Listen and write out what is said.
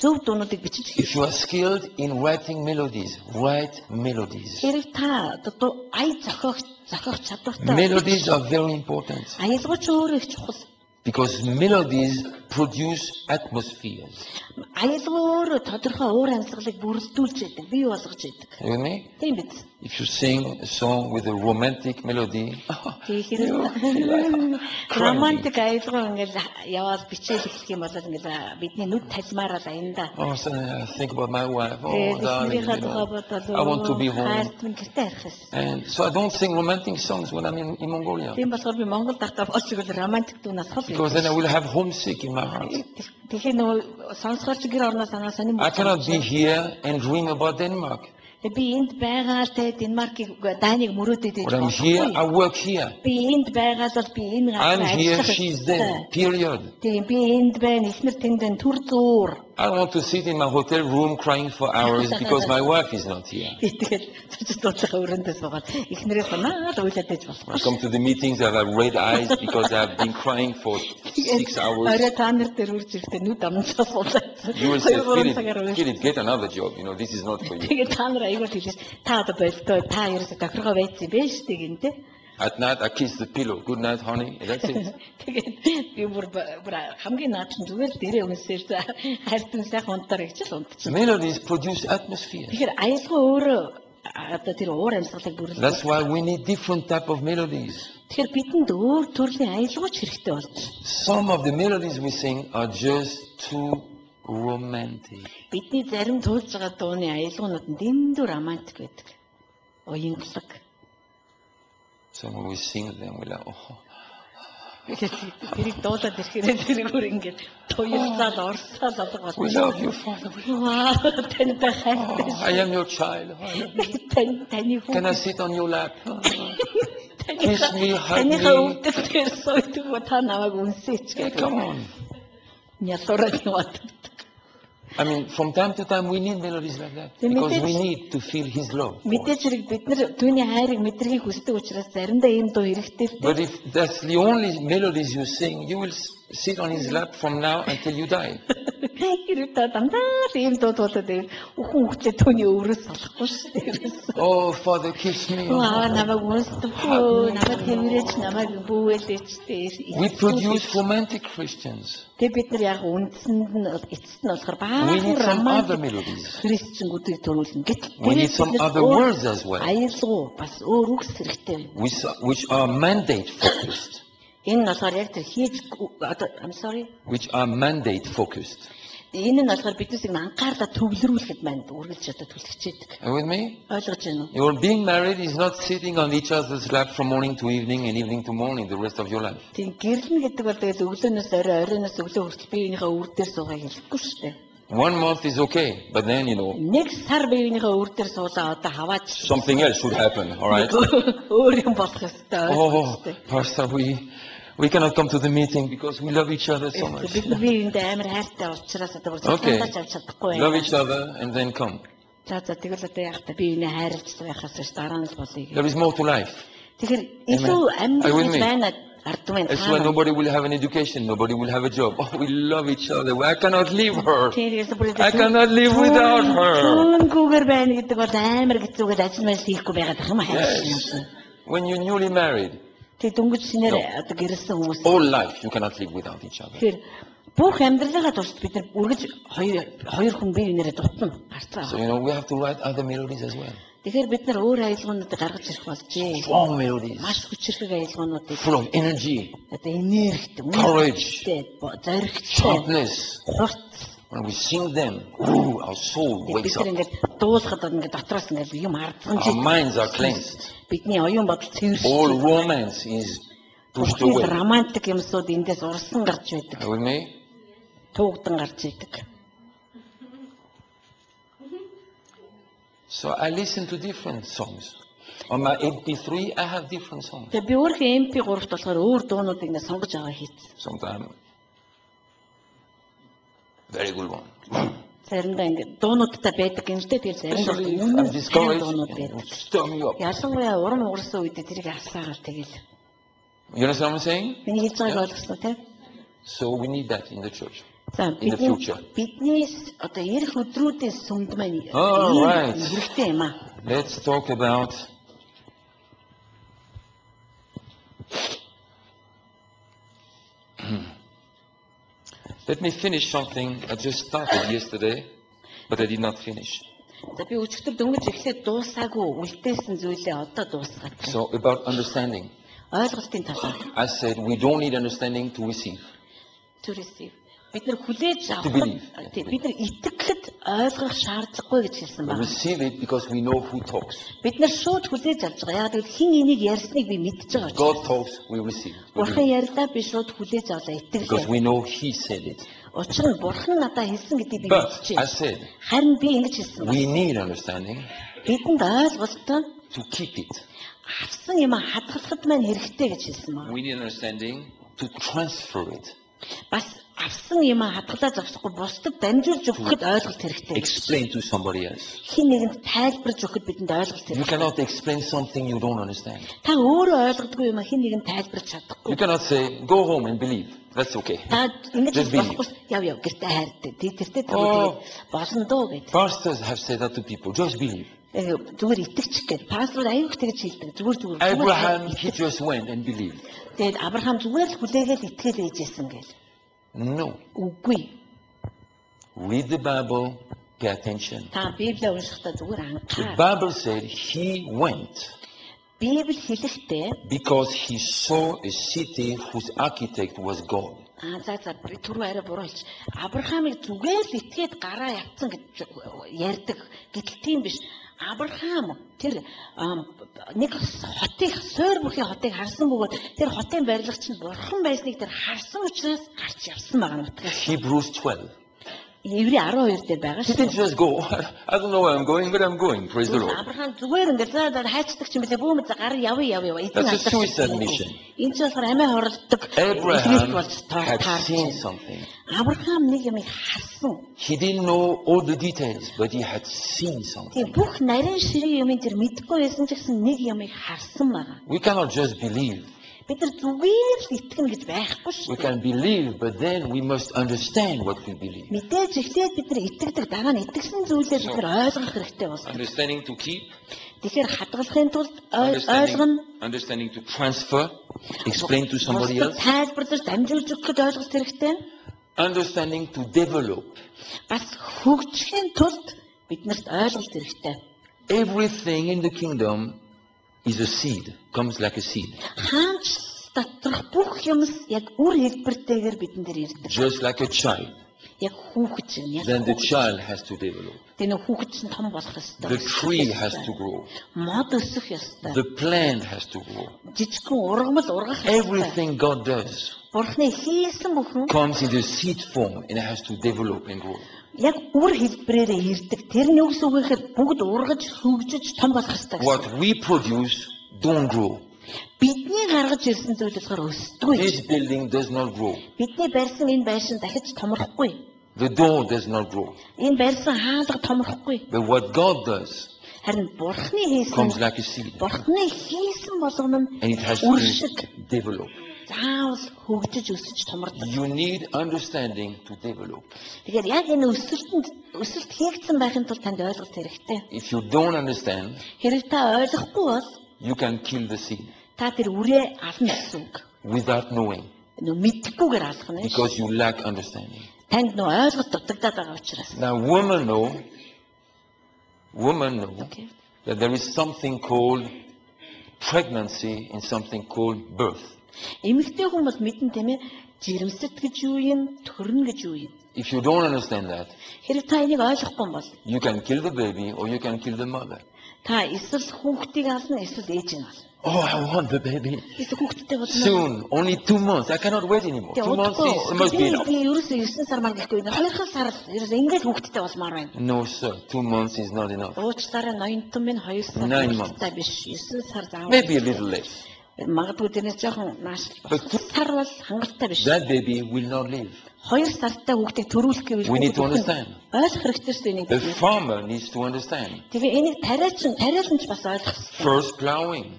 зөв дуунуудыг бичиж If you are skilled in writing melodies, write melodies. хэрэг та ая зохиох чадвартай. Melodies are very important Аялгууч өөрөө их чухал. because melodies produce atmospheres. Аялгау өөрөө тодорхой уур амьсгалыг бүрэлдүүлж яадаг, бий болгож яадаг. You with me? Тийм биз? If you sing a song with a romantic melody, Тэгэхээр романтик аялгау ингээл яваад бичээл хэлэх юм бол ингээл бидний нүд талмаараа аянда. oh, suddenly I think about my wife. Oh, darling, I want to be home. And so I don't sing romantic songs when I'm in Mongolia. Тийм болохоор би Монголд ахтаа болчихвол романтик дуу насгал. Because then I will have homesick in my heart. Тэгэхээр нөгөө сонсгорч гэр орноо санаа сонирм. I cannot be here and dream about Denmark. Би энд байгаа те Денмаркийг Данийг мөрөөдөд But I'm here, I work here. Би энд байгаа бол би энэ I'm here, she's there. Period. Тийм би энд байна, эхнэр тэнд байна, түр зуур. I don't want to sit in my hotel room crying for hours because my wife is not here. Тэгээд цэцэд дуудлага өрөөндөө суугаад эхнэрээс наад уйлаад байж I болохгүй. come to the meetings, I have red eyes because I have been crying for 6 hours. Орой та нар дээр үрж ирэхдээ нүд амнасаа суулаад. You will say, Philip, get another job. You know, this is not for you. Тэгээд та нар аягаар хэлээс та одоо болтой, та ерөөсө тохиргоо байцсан байж тийг энэ те. At night, I kiss the pillow. Good night, honey. That's it. Тэгээд би бүр хамгийн наад чинь зүгээр дээрээ үнсээр хайртан сайхан унтаар гэж л унтчих. Melodies produce atmosphere. Тэгэхээр аялгаа өөрөө одоо тэр уур амьсгалыг бүрэлдэх. That's why we need different type of melodies. Тэгэхээр бидэнд өөр төрлийн аялгаач хэрэгтэй болж. Some of the melodies we sing are just too romantic. Бидний зарим туулж байгаа дууны аялгуунууд нь дэндүү романтик байдаг. Уянгалаг. So when we sing them, we're like, oh. Тэрийг дуулаад ирэхээр тэрийг өөр ингэж туйлцаад орсаад алга болно. We love you, Father. Тантай хайртай. I am your child. Таны Can I sit on your lap? Kiss me, hug таны me. хөвдөөр сойдгоо та намайг үнсээч Hey, гэх. come on. Нясораад яваад. I mean, from time to time we need melodies like that because we need to feel His love. Мэдээж хэрэг бид нар түүний хайрыг мэдрэхийг хүсдэг учраас заримдаа ийм дуу хэрэгтэй. But if that's the only melodies you sing, you will sit on His lap from now until you die. Хэрэг та дандаа ийм дуу дуулаад байвал үхэн хүчлээ түүний өврөөс салахгүй шүү дээ. Oh, Father, kiss me. Намайг үнсдэхгүй, намайг тэмрээч, намайг бүүвэлээч дээ. We produce romantic Christians. Тэг бид нар яг үндсэнд нь эцэст нь болохоор We need some other романтик melodies. христчингүүдийг төрүүлнэ. We need some other words as well, Аялгау бас өөр үгс хэрэгтэй. which are mandate focused. Энэ нь болохоор яг тэр хийж одоо I'm sorry. Which are mandate focused. Энэ нь болохоор биднээс анхаарлаа төвлөрүүлэхэд манд үргэлж одоо түлхчээдэг. Are you with me? Ойлгож байна уу? Your being married is not sitting on each other's lap from morning to evening and evening to morning the rest of your life. Тийм гэрлэн гэдэг бол тэгээд өглөөнөөс орой, оройноос өглөө хүртэл биеийнхээ үр дээр суугаа хэлэхгүй шүү дээ. 1 month is okay, but then, Нэг сар биеийнхээ үр дээр суулаа одоо хаваач. something else should happen, all right? Өөр юм болох ёстой. Oh, Pastor, we cannot come to the meeting because we love each other so much. Бид биеиндээ амар хайртай учраас одоо бүр Okay. цаатаач авч чадахгүй Love байна. each other and then come. За тэгэл одоо яг та биеинээ хайрлаж байхаас биш дараа нь л болъё. There is more to life. Тэгэхээр илүү Are you with амьд me? байна ардмын That's why nobody will have an education, nobody will have a job. Oh, we love each other. I cannot leave her. I cannot live without her. Түүнгүүгээр байна гэдэг бол амар хэцүүгээд ажил мэл хийхгүй байгаад юм Yes. When you're newly married, Тэг дөнгөж шинээр одоо гэрэлсэн хүмүүс. all life you cannot live without each other. Тэгэхээр бүх амьдралынхаа туршид бид нар үргэлж хоёр хүн бие биенээрээ дутна гарцгаа. So, we have to write other melodies as well. Тэгэхээр бид нар өөр аялгуунуудыг гаргаж ирэх болжээ. Strong melodies, Маш хүчрхэг аялгуунуудыг full of energy, одоо энергитэй, Courage. зоригтой, sharpness. хурц. When we sing them, ooh, our soul Бид wakes up. нар ингээд дуулахад ингээд дотроос ингээд юм ардсан Our minds are cleansed. бидний оюун бодол цэвэрч. All romance is pushed away. Романтик юмсууд эндээс урсан гарч байдаг. Are you with me? Туугдан гарч идэг. So I listen to different songs. On my MP3, I have different songs. Тэгээ би өөрийнхөө MP3-т болохоор өөр дуунуудыг нэ сонгож аваа хийсэн. Sometimes, very good one. Заримдаа ингээд дуунуудтай байдаг юм л дээ. Тэгээ заримдаа Especially if I'm discouraged, дуунууд it will байдаг. stir me up. Ялангуяа урам уурсан үед тэрийг асаагаад тэгэл. You understand what I'm saying? Миний хэлж байгааг ойлгосноо те. So we need that in the church. in the future. Биднээс одоо ирэх өдрүүдийн сүмд маань Right. хэрэгтэй юм аа. Let's talk about let me finish something I just started yesterday, but I did not finish. За би өчигдөр дөнгөж эхлээд дуусаагүй үлдээсэн зүйлээ одоо дуусгаад байна. So about understanding. Ойлголтын талаар. I said we don't need understanding to receive. To receive. Бид нар хүлээж To believe. авах. Бид нар итгэхэд ойлгох шаардлагагүй гэж хэлсэн We байна. receive it because we know who talks. Бид нар шууд хүлээж авч байгаа. Яг гэвэл хин энийг ярьсныг би мэдж байгаа. God talks, we receive. We Бурхан believe. ярьлаа би шууд хүлээж авлаа Because итгэлээ. we know He said it. Учир нь Бурхан надад хэлсэн гэдгийг би But мэдчихэв. I said Харин би ингэж хэлсэн we байна. need understanding Бидэнд ойлголт to keep it. авсан юм хадгалахад маань хэрэгтэй гэж хэлсэн байна. We need understanding to transfer it, Бас авсан юм хадгалаад зогсохгүй бусдад дамжуулж өгөхөд ойлголт хэрэгтэй. explain to somebody else. Хин нэгэнд тайлбарж өгөхөд бидэнд ойлголт You хэрэгтэй. cannot explain something you don't understand. Та өөрөө ойлгодгүй юм хин нэгэнд тайлбарж чадахгүй. You cannot say, go home and believe. That's okay. Та ингэж Just believe. болохгүй яв гэртээ хайртай. Тэртээ Oh. болно доо гэж. Pastors have said that to people. Just believe. Зүгээр итгэж гээд пасторууд аюух тэгж хэлдэг. Зүгээр. Abraham, he just went and believed. Тэгээд Авраам зүгээр л хүлээгээд итгэл ээжсэн гэл. No. Үгүй. Read the Bible, pay attention. Та Библийг уншихдаа зүгээр The анхаар. Bible said he went Библи хэлэхдээ because he saw a city whose architect was God. за би түрүү арай буруу хэлж. Авраамыг зүгээр л итгээд гараа явцсан гэж ярьдаг. Гэтэл тийм биш. Авраам тэр нэг хотыг сойр бүхий хотыг харсан бөгөөд тэр хотын барилгач нь бурхан байсныг тэр харсан учраас гарч явсан байгаа нутгаас. Hebrews 12. Еврей 12 дээр байгаа He шүү. didn't just go. I don't know where I'm going, but I'm going. Praise the Lord. Авраам зүгээр ингээд за хайцдаг ч юм бэлээ бүүм за гар явъя. That's a suicide mission. Энэ ч болохоор амиа хорлдог. Abraham had seen something. Авраам нэг юм харсан. He didn't know all the details, but he had seen something. Тийм бүх нарийн ширийн юм тэр мэдгүй байсан ч гэсэн нэг юм харсан байгаа. We cannot just believe. Бид нар зүгээр л итгэнэ гэж байхгүй We шүү. can believe, but then we must understand what we believe. Мэдээж эхлээд бид нар итгэдэг дараа нь итгэсэн зүйлээ бид нар ойлгох хэрэгтэй болсон. Understanding to keep, Тэгэхээр хадгалахын тулд ойлгоно. understanding to transfer, explain to somebody else, Тайлбарлаж дамжуулж өгөхөд ойлголт хэрэгтэй. understanding to develop. Бас хөгжихийн тулд биднэрт ойлголт хэрэгтэй. Everything in the kingdom is a seed, comes like a seed. Хаанч доторх бүх юмс яг үр хэлбэртэйгээр бидэн дээр ирдэг. Just like a child. Яг хүүхэд чинь яг Then the child has to develop. тэр нөх хүүхэд чинь том болох ёстой. The tree has to grow. Мод өсөх ёстой. The plant has to grow. Жижигхэн ургамал ургах ёстой. Everything God does Бурхны хийсэн бүхэн comes in the seed form and it has to develop and grow. яг үр хэлбэрээрээ ирдэг. Тэр нь үгс үг гэхэд бүгд ургаж хөгжиж том болох ёстой. What we produce don't grow. Бидний гаргаж ирсэн зүйл болохоор өсдөггүй. This building does not grow. Бидний барьсан энэ байшин дахиж томрохгүй. The door does not grow. Энэ барьсан хаалга томрохгүй. But what God does Харин Бурхны comes хийсэн like a seed Бурхны хийсэн болгоно and it has үр to шиг develop. заавал хөгжиж өсөж томордог. You need understanding to develop. Тэгэхээр яг энэ өсөлт хийгдсэн байхын тулд танд ойлголт хэрэгтэй. If you don't understand, Хэрэг та ойлгохгүй бол you can kill the seed та тэр үрээ ална гэсэн үг. without knowing Нөө мэдхгүйгээр алах нь. because you lack understanding. Танд нөө ойлголт дутагдаад байгаа учраас. Now women know Okay. that there is something called pregnancy and something called birth. Эмэгтэй хүмүүс мэдэн тийм ээ жирэмсэт гэж юу юм, төрнө гэж юу юм. If you don't understand that, Хэрэг та энийг ойлгохгүй юм бол you can kill the baby or you can kill the mother. та эсвэл хүүхдийг ална, эсвэл ээж нь ална. Oh, I want the baby. Эсвэл хүүхдтэй болно. Soon, only 2 months. I cannot wait anymore. 2 months must be enough. Би ерөөсөө 9 сар мар гэхгүй. 2 сар ерөөсөө ингээд хүүхдтэй болмоор байна. No, sir. 2 months is not enough. Уучлаарай ноёнтон минь 2 сар 9 months. та биш 9 сар заавал. Maybe a little less. Магадгүй тэрнээс жоохон нааш. But- Сар бол хангалттай биш. That baby will not live. 2 сартай хүүхдийг төрүүлэх гэвэл We need to understand. ойлгох хэрэгтэй шүү дээ The энийг. farmer needs to understand. Тэгээ энийг тариалан ч бас ойлгох хэрэгтэй. First plowing.